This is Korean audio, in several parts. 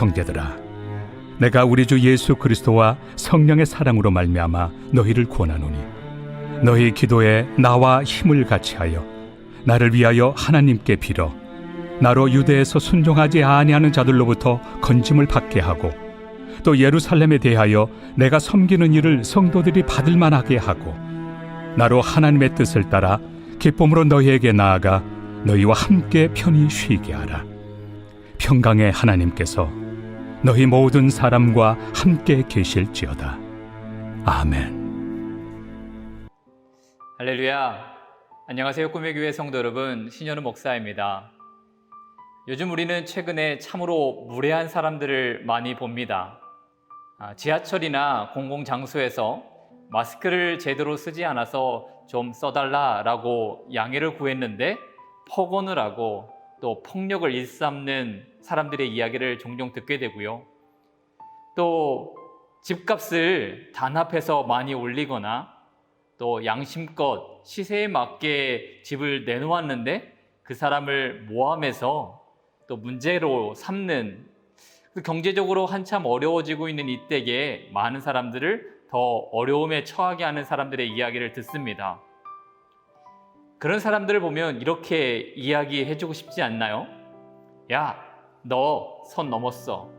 형제들아, 내가 우리 주 예수 그리스도와 성령의 사랑으로 말미암아 너희를 권하노니 너희 기도에 나와 힘을 같이하여 나를 위하여 하나님께 빌어 나로 유대에서 순종하지 아니하는 자들로부터 건짐을 받게 하고 또 예루살렘에 대하여 내가 섬기는 일을 성도들이 받을 만하게 하고 나로 하나님의 뜻을 따라 기쁨으로 너희에게 나아가 너희와 함께 편히 쉬게 하라. 평강의 하나님께서 너희 모든 사람과 함께 계실지어다. 아멘. 할렐루야. 안녕하세요. 꿈의 교회 성도 여러분, 신현우 목사입니다. 요즘 우리는 최근에 참으로 무례한 사람들을 많이 봅니다. 지하철이나 공공장소에서 마스크를 제대로 쓰지 않아서 좀 써달라라고 양해를 구했는데 폭언을 하고 또 폭력을 일삼는 사람들의 이야기를 종종 듣게 되고요. 또 집값을 단합해서 많이 올리거나 또 양심껏 시세에 맞게 집을 내놓았는데 그 사람을 모함해서 또 문제로 삼는, 경제적으로 한참 어려워지고 있는 이때에 많은 사람들을 더 어려움에 처하게 하는 사람들의 이야기를 듣습니다. 그런 사람들을 보면 이렇게 이야기해주고 싶지 않나요? 야, 너 선 넘었어.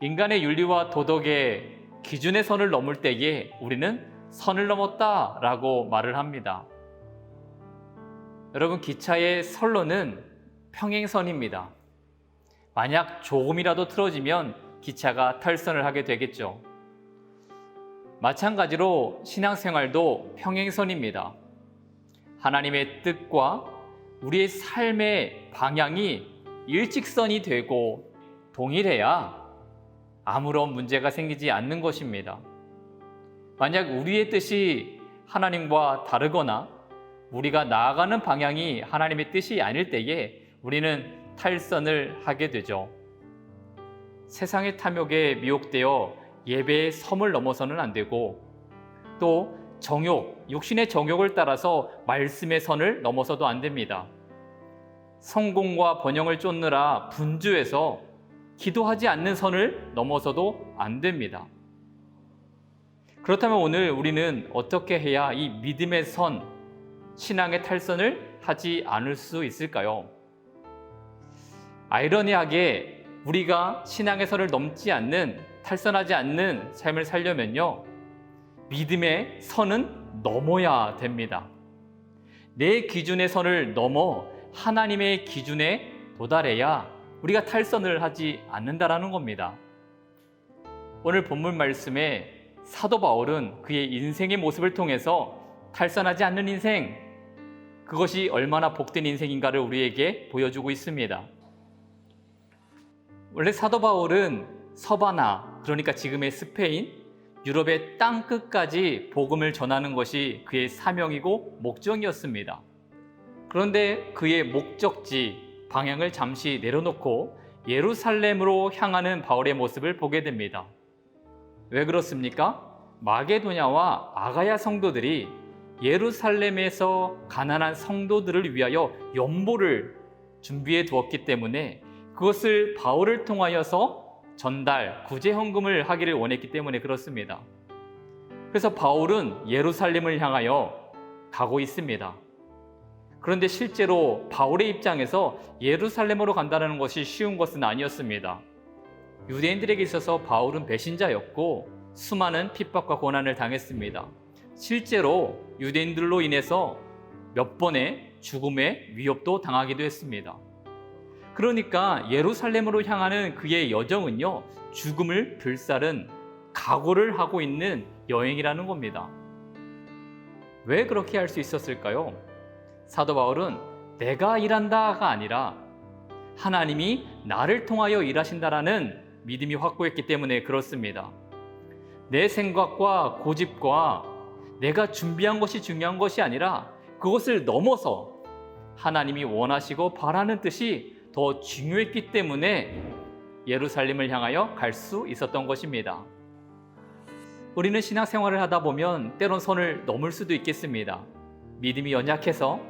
인간의 윤리와 도덕의 기준의 선을 넘을 때에 우리는 선을 넘었다라고 말을 합니다. 여러분, 기차의 선로는 평행선입니다. 만약 조금이라도 틀어지면 기차가 탈선을 하게 되겠죠. 마찬가지로 신앙생활도 평행선입니다. 하나님의 뜻과 우리의 삶의 방향이 일직선이 되고 동일해야 아무런 문제가 생기지 않는 것입니다. 만약 우리의 뜻이 하나님과 다르거나 우리가 나아가는 방향이 하나님의 뜻이 아닐 때에 우리는 탈선을 하게 되죠. 세상의 탐욕에 미혹되어 예배의 섬을 넘어서는 안 되고 또 정욕, 육신의 정욕을 따라서 말씀의 선을 넘어서도 안 됩니다. 성공과 번영을 쫓느라 분주해서 기도하지 않는 선을 넘어서도 안 됩니다. 그렇다면 오늘 우리는 어떻게 해야 이 믿음의 선, 신앙의 탈선을 하지 않을 수 있을까요? 아이러니하게 우리가 신앙의 선을 넘지 않는, 탈선하지 않는 삶을 살려면요, 믿음의 선은 넘어야 됩니다. 내 기준의 선을 넘어 하나님의 기준에 도달해야 우리가 탈선을 하지 않는다라는 겁니다. 오늘 본문 말씀에 사도 바울은 그의 인생의 모습을 통해서 탈선하지 않는 인생, 그것이 얼마나 복된 인생인가를 우리에게 보여주고 있습니다. 원래 사도 바울은 서바나, 그러니까 지금의 스페인, 유럽의 땅끝까지 복음을 전하는 것이 그의 사명이고 목적이었습니다. 그런데 그의 목적지, 방향을 잠시 내려놓고 예루살렘으로 향하는 바울의 모습을 보게 됩니다. 왜 그렇습니까? 마게도냐와 아가야 성도들이 예루살렘에서 가난한 성도들을 위하여 연보를 준비해 두었기 때문에 그것을 바울을 통하여서 전달, 구제헌금을 하기를 원했기 때문에 그렇습니다. 그래서 바울은 예루살렘을 향하여 가고 있습니다. 그런데 실제로 바울의 입장에서 예루살렘으로 간다는 것이 쉬운 것은 아니었습니다. 유대인들에게 있어서 바울은 배신자였고 수많은 핍박과 고난을 당했습니다. 실제로 유대인들로 인해서 몇 번의 죽음의 위협도 당하기도 했습니다. 그러니까 예루살렘으로 향하는 그의 여정은요, 죽음을 불살은 각오를 하고 있는 여행이라는 겁니다. 왜 그렇게 할 수 있었을까요? 사도 바울은 내가 일한다가 아니라 하나님이 나를 통하여 일하신다라는 믿음이 확고했기 때문에 그렇습니다. 내 생각과 고집과 내가 준비한 것이 중요한 것이 아니라 그것을 넘어서 하나님이 원하시고 바라는 뜻이 더 중요했기 때문에 예루살렘을 향하여 갈 수 있었던 것입니다. 우리는 신앙생활을 하다 보면 때론 선을 넘을 수도 있겠습니다. 믿음이 연약해서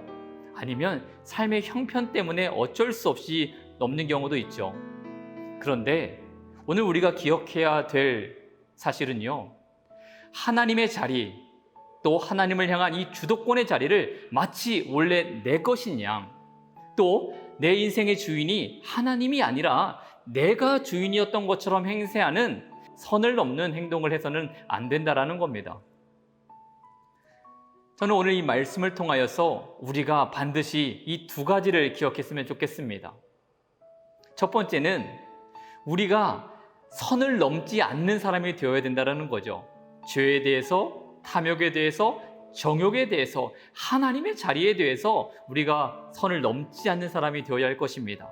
아니면 삶의 형편 때문에 어쩔 수 없이 넘는 경우도 있죠. 그런데 오늘 우리가 기억해야 될 사실은요, 하나님의 자리, 또 하나님을 향한 이 주도권의 자리를 마치 원래 내 것인 양, 또 내 인생의 주인이 하나님이 아니라 내가 주인이었던 것처럼 행세하는 선을 넘는 행동을 해서는 안 된다라는 겁니다. 저는 오늘 이 말씀을 통하여서 우리가 반드시 이 두 가지를 기억했으면 좋겠습니다. 첫 번째는 우리가 선을 넘지 않는 사람이 되어야 된다는 거죠. 죄에 대해서, 탐욕에 대해서, 정욕에 대해서, 하나님의 자리에 대해서 우리가 선을 넘지 않는 사람이 되어야 할 것입니다.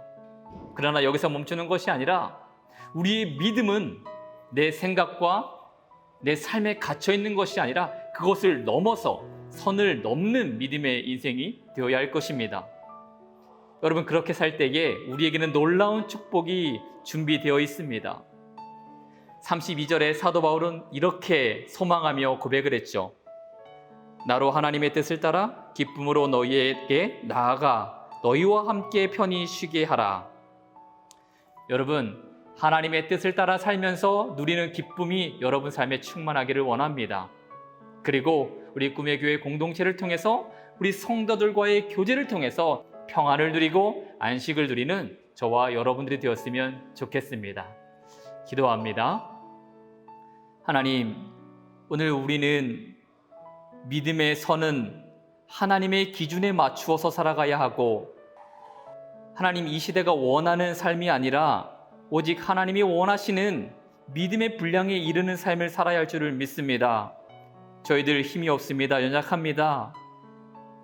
그러나 여기서 멈추는 것이 아니라 우리의 믿음은 내 생각과 내 삶에 갇혀 있는 것이 아니라 그것을 넘어서 선을 넘는 믿음의 인생이 되어야 할 것입니다. 여러분, 그렇게 살 때에 우리에게는 놀라운 축복이 준비되어 있습니다. 32절에 사도 바울은 이렇게 소망하며 고백을 했죠. 나로 하나님의 뜻을 따라 기쁨으로 너희에게 나아가 너희와 함께 편히 쉬게 하라. 여러분, 하나님의 뜻을 따라 살면서 누리는 기쁨이 여러분 삶에 충만하기를 원합니다. 그리고 우리 꿈의 교회 공동체를 통해서 우리 성도들과의 교제를 통해서 평안을 누리고 안식을 누리는 저와 여러분들이 되었으면 좋겠습니다. 기도합니다. 하나님, 오늘 우리는 믿음의 선은 하나님의 기준에 맞추어서 살아가야 하고, 하나님, 이 시대가 원하는 삶이 아니라 오직 하나님이 원하시는 믿음의 분량에 이르는 삶을 살아야 할 줄을 믿습니다. 저희들 힘이 없습니다. 연약합니다.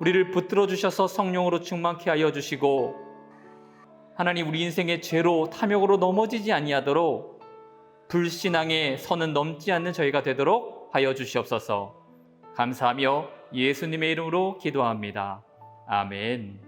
우리를 붙들어 주셔서 성령으로 충만케 하여 주시고, 하나님, 우리 인생의 죄로 탐욕으로 넘어지지 아니하도록 불신앙의 선은 넘지 않는 저희가 되도록 하여 주시옵소서. 감사하며 예수님의 이름으로 기도합니다. 아멘.